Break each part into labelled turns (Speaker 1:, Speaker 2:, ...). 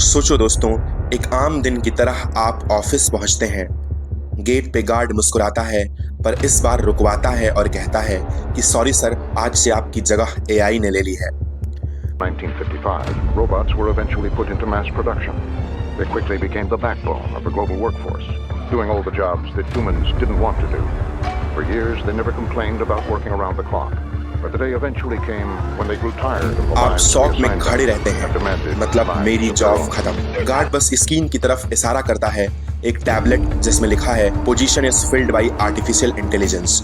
Speaker 1: सोचो दोस्तों, एक आम दिन की तरह आप ऑफिस पहुंचते हैं। गेट पे गार्ड मुस्कुराता है, पर इस बार रुकवाता है और कहता है कि सॉरी सर, आज से आपकी जगह एआई ने ले ली है।
Speaker 2: 1955, robots were eventually put into mass production. They quickly became the backbone of the global workforce, doing all the jobs that humans didn't want to do. For years, they never complained about working around the clock. But the day eventually came when they grew tired of the
Speaker 1: आप
Speaker 2: lives
Speaker 1: शौक
Speaker 2: they
Speaker 1: में
Speaker 2: assigned
Speaker 1: खड़े
Speaker 2: them
Speaker 1: रहते
Speaker 2: and
Speaker 1: हैं,
Speaker 2: demanded
Speaker 1: मतलब
Speaker 2: lives
Speaker 1: मेरी
Speaker 2: of their
Speaker 1: job
Speaker 2: own.
Speaker 1: खत्म। Guard बस स्क्रीन की तरफ इशारा करता है, एक टैबलेट जिसमें लिखा है position is filled by artificial intelligence.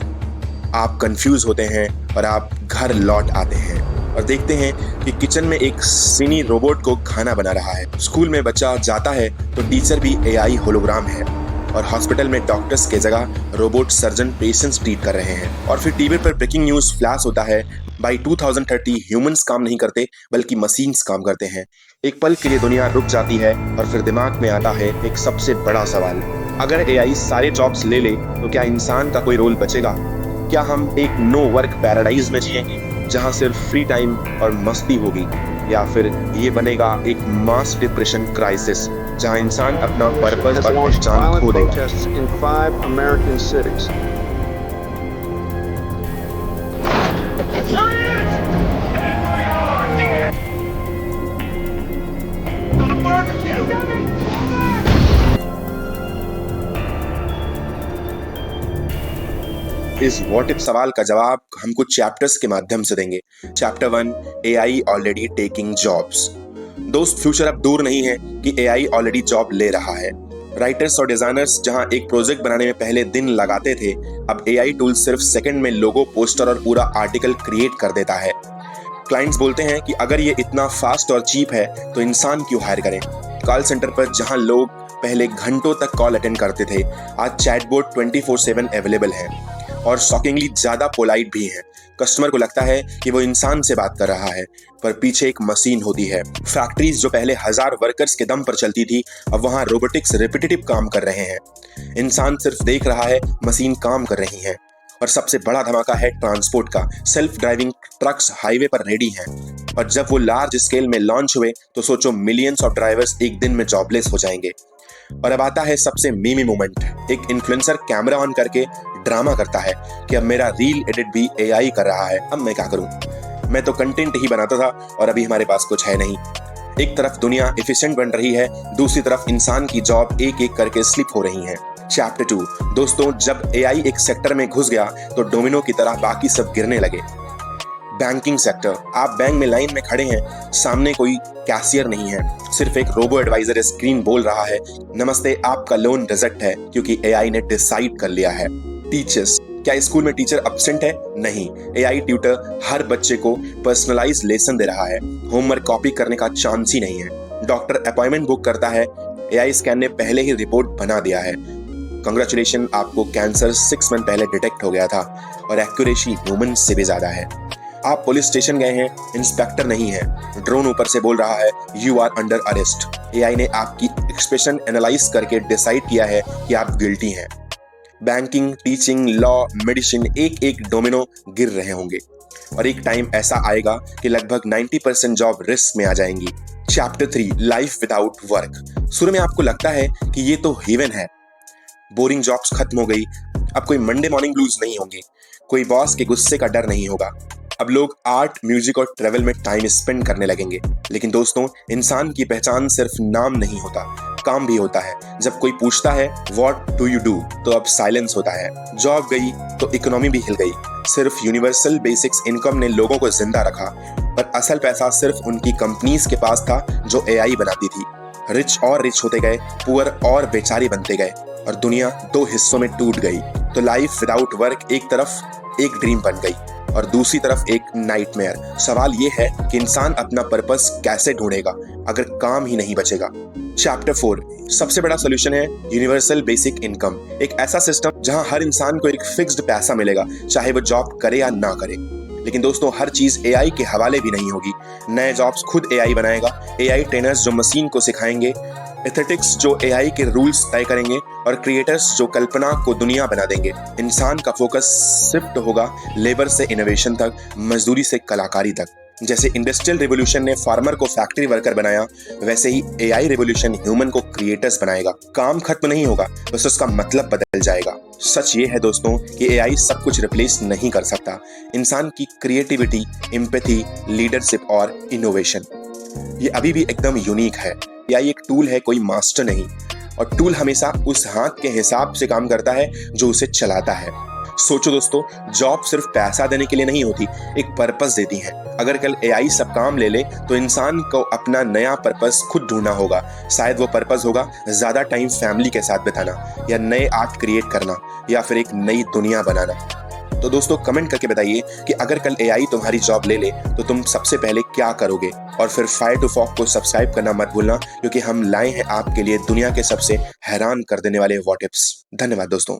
Speaker 1: आप कंफ्यूज होते हैं और आप घर लौट आते हैं और देखते हैं कि किचन में एक सिनी रोबोट को खाना बना रहा है। स्कूल में बच्चा जाता है तो टीचर भी एआई होलोग्राम है और हॉस्पिटल में डॉक्टर्स के जगह रोबोट सर्जन पेशेंट्स ट्रीट कर रहे हैं। और फिर टीवी पर ब्रेकिंग न्यूज फ्लैश होता है, बाई 2030 ह्यूमंस काम नहीं करते बल्कि मशीन्स काम करते हैं। एक पल के लिए दुनिया रुक जाती है और फिर दिमाग में आता है एक सबसे बड़ा सवाल, अगर एआई सारे जॉब्स ले ले तो क्या इंसान का कोई रोल बचेगा? क्या हम एक नो वर्क पैराडाइज में जिएंगे जहां सिर्फ फ्री टाइम और मस्ती होगी, या फिर ये बनेगा एक मास डिप्रेशन क्राइसिस जहां इंसान अपना पर्पस और पहचान खो देगा?
Speaker 3: in 5 American cities.
Speaker 1: इस व्हाट इफ सवाल का जवाब हम कुछ चैप्टर्स के माध्यम से देंगे। Chapter 1, AI already taking jobs. दोस्त, फ्यूचर अब दूर नहीं है कि एआई ऑलरेडी जॉब ले रहा है। राइटर्स और डिजाइनर्स जहां एक प्रोजेक्ट बनाने में पहले दिन लगाते थे, अब एआई टूल सिर्फ सेकंड में लोगो, पोस्टर और पूरा आर्टिकल क्रिएट कर देता है। क्लाइंट्स बोलते हैं कि अगर ये इतना फास्ट और चीप है तो इंसान क्यों हायर करें? कॉल सेंटर पर जहां लोग पहले घंटों तक कॉल अटेंड करते थे, आज चैटबॉट 24/7 अवेलेबल है और शॉकिंगली ज्यादा पोलाइट भी है। कस्टमर को लगता है कि वो इंसान से बात कर रहा है, पर पीछे एक मशीन होती है। फैक्ट्रीज जो पहले 1000 वर्कर्स के दम पर चलती थी, अब वहां रोबोटिक्स रिपीटेटिव काम कर रहे हैं। इंसान सिर्फ देख रहा है, मशीन काम कर रही है। और सबसे बड़ा धमाका है ट्रांसपोर्ट का। सेल्फ ड्राइविंग ट्रक्स हाईवे पर रेडी हैं और जब वो लार्ज स्केल में लॉन्च हुए तो सोचो मिलियंस ऑफ ड्राइवर्स एक दिन में जॉबलेस हो जाएंगे। और अब आता है सबसे मीमी मोमेंट। एक इन्फ्लुएंसर कैमरा ऑन करके ड्रामा करता है कि अब मेरा रील एडिट भी एआई कर रहा है, अब मैं क्या करूं? मैं तो कंटेंट ही बनाता था और अभी हमारे पास कुछ है नहीं। एक तरफ दुनिया एफिशिएंट बन रही है, दूसरी तरफ इंसान की जॉब एक एक करके स्लिप हो रही है। चैप्टर 2, दोस्तों, जब एआई एक सेक्टर में घुस गया तो डोमिनो की तरह बाकी सब गिरने लगे। Banking sector. आप बैंक में लाइन में खड़े हैं, सामने कोई कैशियर नहीं है, सिर्फ एक रोबो एडवाइजर स्क्रीन बोल रहा है, नमस्ते, आपका लोन रिजेक्ट है, क्योंकि एआई ने डिसाइड कर लिया है। टीचर्स। क्या स्कूल में टीचर एब्सेंट है? नहीं, एआई ट्यूटर हर बच्चे को पर्सनलाइज लेसन दे रहा है। होमवर्क कॉपी करने का चांस ही नहीं है। डॉक्टर अपॉइंटमेंट बुक करता है, एआई स्कैन ने पहले ही रिपोर्ट बना दिया है। कांग्रेचुलेशन, आपको कैंसर 6 मंथ पहले डिटेक्ट हो गया था और एक्यूरेसी ह्यूमन से भी ज्यादा है। आप पुलिस स्टेशन गए हैं, इंस्पेक्टर नहीं है, ड्रोन ऊपर से बोल रहा है you are under arrest. AI ने आपकी एक्सप्रेशन एनालाइज करके डिसाइड किया है कि आप गिल्टी हैं। बैंकिंग, टीचिंग, लॉ, मेडिसिन, एक एक डोमिनो गिर रहे होंगे और एक टाइम ऐसा आएगा कि लगभग 90% जॉब रिस्क में आ जाएंगी। Chapter 3, life without work. शुरू में आपको लगता है कि ये तो हेवन है, बोरिंग जॉब्स खत्म हो गई, अब कोई मंडे मॉर्निंग ब्लूज नहीं होंगे, कोई बॉस के गुस्से का डर नहीं होगा, अब लोग आर्ट, म्यूजिक और ट्रेवल में टाइम स्पेंड करने लगेंगे। लेकिन दोस्तों, इंसान की पहचान सिर्फ नाम नहीं होता, काम भी होता है। जब कोई पूछता है व्हाट डू यू डू, तो अब साइलेंस होता है। जॉब गई तो इकोनॉमी भी हिल गई। सिर्फ यूनिवर्सल बेसिक्स इनकम ने लोगों को जिंदा रखा, पर असल पैसा सिर्फ उनकी कंपनीज के पास था जो एआई बनाती थी। रिच और रिच होते गए, पुअर और बेचारी बनते गए और दुनिया 2 हिस्सों में टूट गई। तो लाइफ विदाउट वर्क एक तरफ एक ड्रीम बन गई और दूसरी तरफ एक नाइटमेयर। सवाल ये है कि इंसान अपना पर्पस कैसे ढूंढेगा अगर काम ही नहीं बचेगा। चैप्टर 4, सबसे बड़ा सोल्यूशन है यूनिवर्सल बेसिक इनकम। एक ऐसा सिस्टम जहां हर इंसान को एक फिक्स्ड पैसा मिलेगा, चाहे वो जॉब करे या ना करे। लेकिन दोस्तों, हर चीज एआई के हवाले भी नहीं होगी। नए जॉब्स खुद एआई बनाएगा, एआई ट्रेनर्स जो मशीन को सिखाएंगे, एथेटिक्स जो एआई के रूल्स तय करेंगे और क्रिएटर्स जो कल्पना को दुनिया बना देंगे। इंसान का फोकस शिफ्ट होगा लेबर से इनोवेशन तक, मजदूरी से कलाकारी तक। जैसे इंडस्ट्रियल रिवॉल्यूशन ने फार्मर को फैक्ट्री वर्कर बनाया, वैसे ही एआई रिवॉल्यूशन ह्यूमन को क्रिएटर्स बनाएगा। काम खत्म नहीं होगा, बस उसका मतलब बदल जाएगा। सच ये है दोस्तों कि एआई सब कुछ रिप्लेस नहीं कर सकता। इंसान की क्रिएटिविटी, एम्पैथी, लीडरशिप और इनोवेशन ये अभी भी एकदम यूनिक है। एआई एक टूल है, कोई मास्टर नहीं, और टूल हमेशा उस हाथ के हिसाब से काम करता है जो उसे चलाता है। सोचो दोस्तों, जॉब सिर्फ पैसा देने के लिए नहीं होती, एक पर्पस देती है। अगर कल एआई सब काम ले ले तो इंसान को अपना नया पर्पस खुद ढूंढना होगा। शायद वो पर्पस होगा ज्यादा टाइम फैमिली के साथ बिताना, या नए आर्ट क्रिएट करना, या फिर एक नई दुनिया बनाना। तो दोस्तों कमेंट करके बताइए कि अगर कल एआई तुम्हारी जॉब ले ले तो तुम सबसे पहले क्या करोगे। और फिर फायर टू फॉक को सब्सक्राइब करना मत भूलना, क्योंकि हम लाए हैं आपके लिए दुनिया के सबसे हैरान कर देने वाले व्हाट इफ्स। धन्यवाद दोस्तों।